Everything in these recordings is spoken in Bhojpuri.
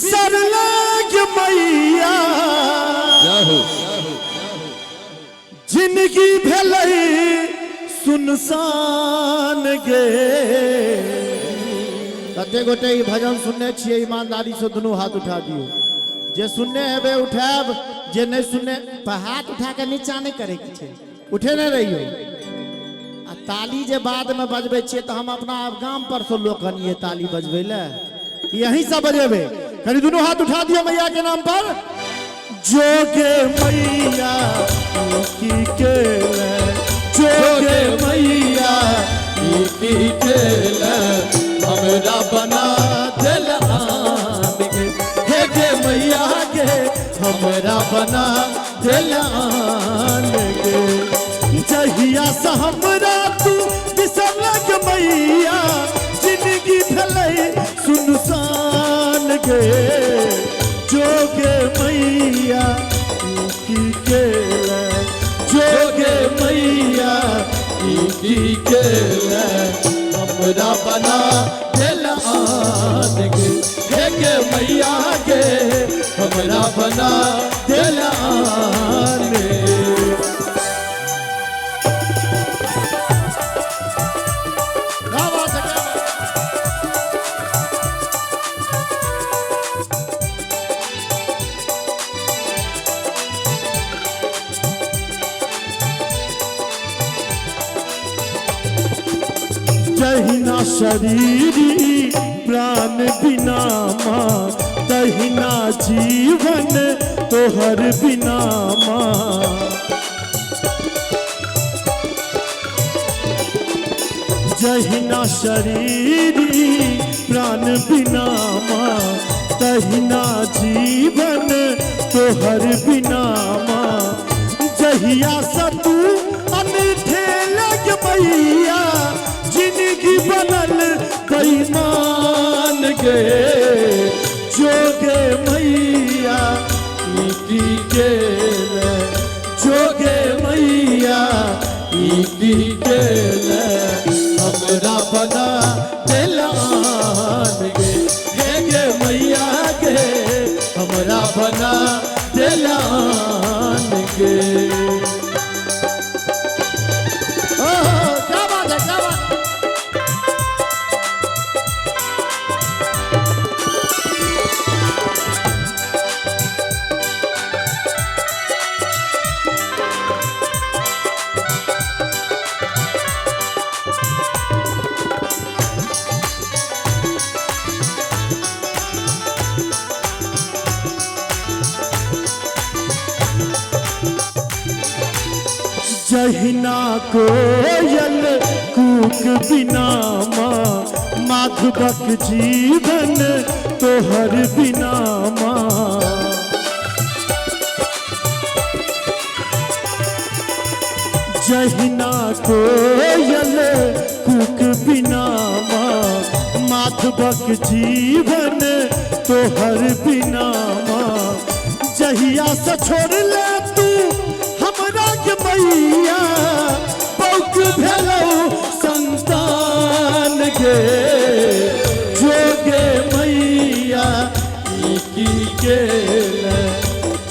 बिसर लाग मैया जिंदगी भेलै सुनसान गे। कते गोटे ई भजन सुनने छियै, ईमानदारी से दोनों हाथ उठा दियो। जे सुनने हेबे उठाब, जे नहीं सुनने हाथ उठा के नीचा नहीं करे के छै, उठे नहीं रहियो। आ ताली जे बाद में बजबे छियै तो हम अपना गाम पर से लोग कनिए ताली बजबे ले यहीं से बजेबे। कनी दोनों हाथ उठा दियो मैया के नाम पर। जोगे मैया की केले, जोगे मैया की केले, हमरा बना दिल आन गे। हे गे मैया गे हमरा बना दिल आन गे। जहिया से हमरा तू बिसरलक मैया जिंदगी भेलै सुनसान गे। जोगे मैया की केले, जोगे मैया की केले, हमरा बना दिल आन गे। हे गे मैया गे हमरा बना दिल आन गे। जहिना शरीरी प्राण बिना माँ, तहिना जीवन तोहर बिना माँ। जहिना शरीरी प्राण बिना माँ, तहिना जीवन तोहर बिना माँ। जहिया से तू अनठे लग मैया जिंदगी बनल बेईमान गे। जोगे मैया की केले, जोगे मैया की केले, हमरा बना दिल आन गे। हे गे मैया गे हमरा बना दिल आन गे। क्या बात है, क्या बात। जहिना कोयल कूक बिना माँ, माधवक जीवन तोहर बिना माँ। जहिना कोयल कूक बिना माँ, माधवक जीवन तोहर बिना माँ। जहिया से छोड़ ले तू हमरा के मैया, बौक भेलौ संतान गे। जोगे मैया की केले,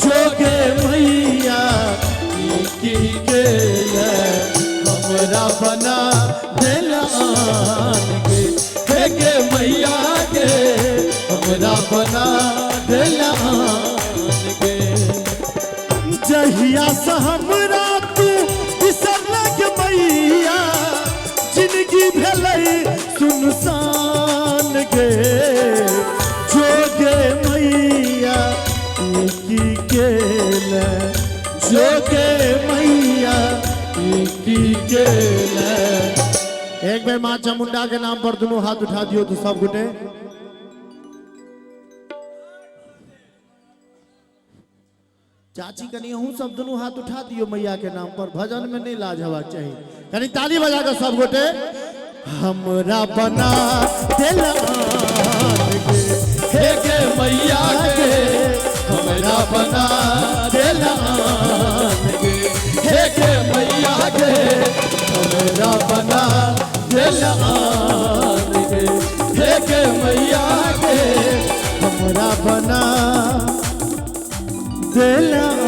जोगे मैया की केले, हमरा बना दिल आन गे। हे गे मैया गे हमरा बना दिल आन गे। जहिया से हमरा तू बिसरलक मैया जिंदगी भेलै सुनसान गे। जोगे मैया की केले, जोगे मैया की केले। एक बार माँ चामुंडा के नाम पर दोनों हाथ उठा दियो तो सब गुटे। चाची कनी हूँ सब दोनों हाथ उठा दियो मैया के नाम पर। भजन में नहीं लाज होगा चाहिए। कनी ताली बजा कर सब गोटे। हमरा बना दिल आन गे। हे गे मैया गे हमरा बना दिल आन गे। हे गे मैया गे हमरा बना दिल आन गे। हे गे मैया गे हमरा बना देला